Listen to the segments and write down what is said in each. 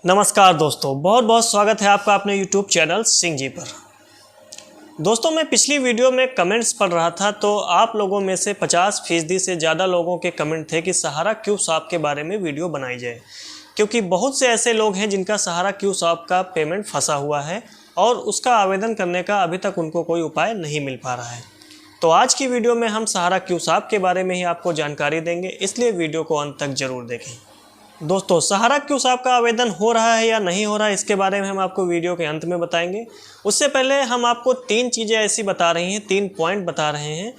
नमस्कार दोस्तों, बहुत बहुत स्वागत है आपका अपने YouTube चैनल सिंह जी पर। दोस्तों, मैं पिछली वीडियो में कमेंट्स पढ़ रहा था तो आप लोगों में से 50% से ज़्यादा लोगों के कमेंट थे कि सहारा क्यू शॉप के बारे में वीडियो बनाई जाए, क्योंकि बहुत से ऐसे लोग हैं जिनका सहारा क्यू शॉप का पेमेंट फंसा हुआ है और उसका आवेदन करने का अभी तक उनको कोई उपाय नहीं मिल पा रहा है। तो आज की वीडियो में हम सहारा क्यू शॉप के बारे में ही आपको जानकारी देंगे, इसलिए वीडियो को अंत तक जरूर देखें। दोस्तों, सहारा क्यू शॉप का आवेदन हो रहा है या नहीं हो रहा है, इसके बारे में हम आपको वीडियो के अंत में बताएंगे। उससे पहले हम आपको 3 चीज़ें ऐसी बता रही हैं, 3 पॉइंट बता रहे हैं।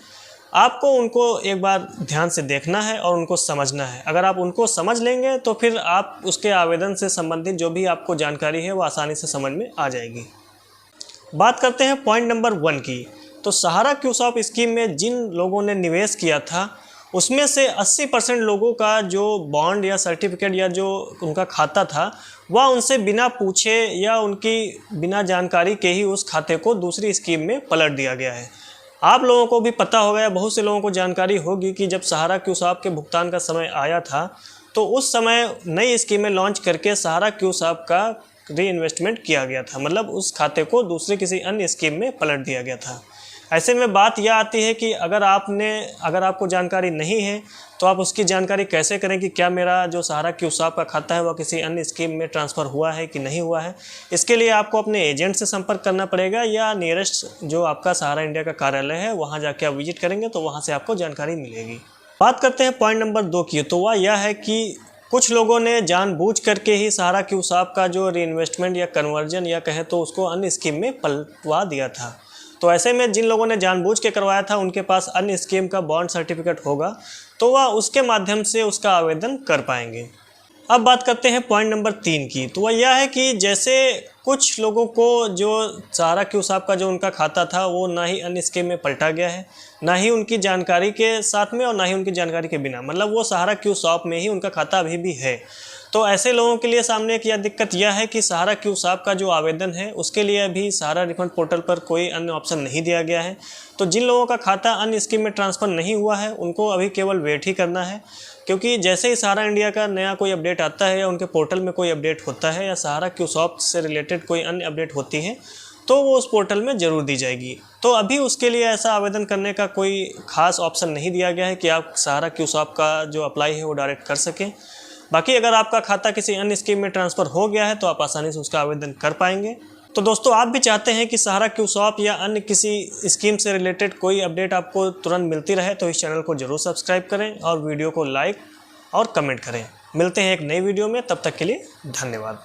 आपको उनको एक बार ध्यान से देखना है और उनको समझना है। अगर आप उनको समझ लेंगे तो फिर आप उसके आवेदन से संबंधित जो भी आपको जानकारी है वो आसानी से समझ में आ जाएगी। बात करते हैं पॉइंट नंबर 1 की। तो सहारा क्यू शॉप स्कीम में जिन लोगों ने निवेश किया था उसमें से 80% लोगों का जो बॉन्ड या सर्टिफिकेट या जो उनका खाता था वह उनसे बिना पूछे या उनकी बिना जानकारी के ही उस खाते को दूसरी स्कीम में पलट दिया गया है। आप लोगों को भी पता होगा या बहुत से लोगों को जानकारी होगी कि जब सहारा क्यू शॉप के भुगतान का समय आया था तो उस समय नई स्कीमें लॉन्च करके सहारा क्यू शॉप का री इन्वेस्टमेंट किया गया था, मतलब उस खाते को दूसरे किसी अन्य स्कीम में पलट दिया गया था। ऐसे में बात यह आती है कि अगर आपको जानकारी नहीं है तो आप उसकी जानकारी कैसे करें कि क्या मेरा जो सहारा क्यू शॉप का खाता है वह किसी अन्य स्कीम में ट्रांसफ़र हुआ है कि नहीं हुआ है। इसके लिए आपको अपने एजेंट से संपर्क करना पड़ेगा या नियरेस्ट जो आपका सहारा इंडिया का कार्यालय है वहाँ जाके आप विजिट करेंगे तो वहाँ से आपको जानकारी मिलेगी। बात करते हैं पॉइंट नंबर 2 की। तो वह यह है कि कुछ लोगों ने जानबूझ करके ही सहारा क्यू शॉप का जो री इन्वेस्टमेंट या कन्वर्जन या कहें तो उसको अन्य स्कीम में पलटवा दिया था। तो ऐसे में जिन लोगों ने जानबूझ के करवाया था उनके पास अन्य स्कीम का बॉन्ड सर्टिफिकेट होगा तो वह उसके माध्यम से उसका आवेदन कर पाएंगे। अब बात करते हैं पॉइंट नंबर 3 की। तो वह यह है कि जैसे कुछ लोगों को जो सहारा क्यू शॉप का जो उनका खाता था वो ना ही अन्य स्कीम में पलटा गया है, ना ही उनकी जानकारी के साथ में और ना ही उनकी जानकारी के बिना, मतलब वो सहारा क्यू शॉप में ही उनका खाता अभी भी है। तो ऐसे लोगों के लिए सामने एक यह दिक्कत यह है कि सहारा क्यू शॉप का जो आवेदन है उसके लिए अभी सहारा रिफंड पोर्टल पर कोई अन्य ऑप्शन नहीं दिया गया है। तो जिन लोगों का खाता अन्य स्कीम में ट्रांसफ़र नहीं हुआ है उनको अभी केवल वेट ही करना है, क्योंकि जैसे ही सहारा इंडिया का नया कोई अपडेट आता है या उनके पोर्टल में कोई अपडेट होता है या सहारा क्यू शॉप से रिलेटेड कोई अन्य अपडेट होती है तो वो उस पोर्टल में ज़रूर दी जाएगी। तो अभी उसके लिए ऐसा आवेदन करने का कोई ख़ास ऑप्शन नहीं दिया गया है कि आप सहारा क्यू शॉप का जो अप्लाई है वो डायरेक्ट कर सकें। बाकी अगर आपका खाता किसी अन्य स्कीम में ट्रांसफ़र हो गया है तो आप आसानी से उसका आवेदन कर पाएंगे। तो दोस्तों, आप भी चाहते हैं कि सहारा क्यू शॉप या अन्य किसी स्कीम से रिलेटेड कोई अपडेट आपको तुरंत मिलती रहे तो इस चैनल को ज़रूर सब्सक्राइब करें और वीडियो को लाइक और कमेंट करें। मिलते हैं एक नई वीडियो में, तब तक के लिए धन्यवाद।